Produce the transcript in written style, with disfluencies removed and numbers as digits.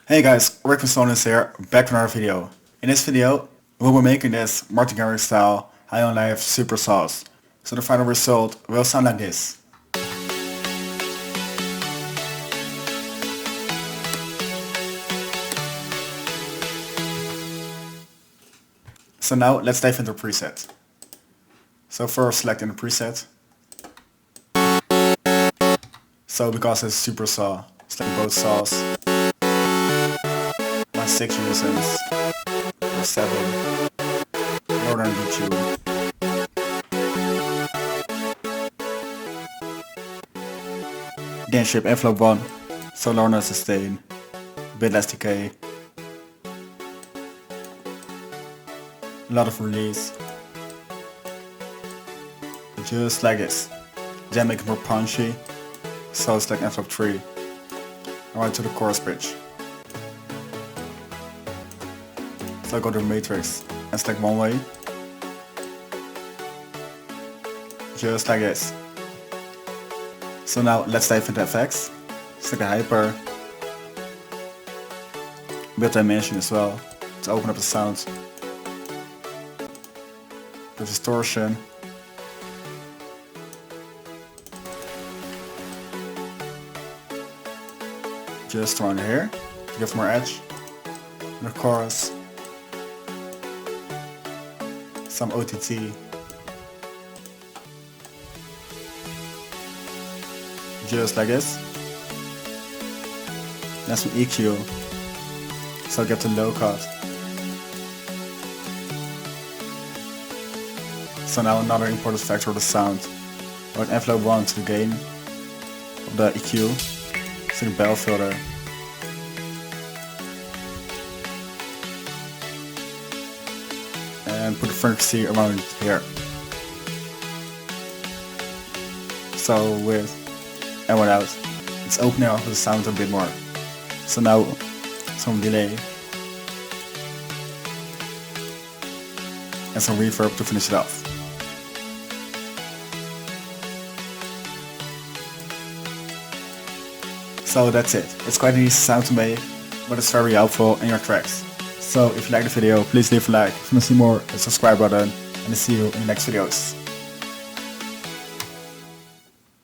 Hey guys, Rick from Sonance here, back with another video. In this video, we'll be making this Martin Garrix style high on life super sauce. So the final result will sound like this. So now let's dive into preset. So first selecting the preset. So because it's super saw, select both saws. My 6 reasons, or 7, Northern EQ. Then shape envelope 1, so lower sustain, a bit less decay. A lot of release. Just like this. Then make it more punchy, so it's like envelope 3. Alright, to the chorus bridge. So I go to matrix and select one way. Just like this. So now let's dive into effects. Select the hyper. A bit of dimension as well to open up the sound. The distortion. Just around here to give more edge. And the chorus. Some OTT. Just like this. Then some EQ. So I get the low cut. So now another important factor of the sound. Or envelope 1 to the gain of the EQ. So the bell filter. And put the frequency around here. So with and without, it's opening up the sound a bit more. So now some delay and some reverb to finish it off. So that's it. It's quite an easy sound to make, but it's very helpful in your tracks. So if you like the video, please leave a like. If you want to see more, hit the subscribe button, and I'll see you in the next videos.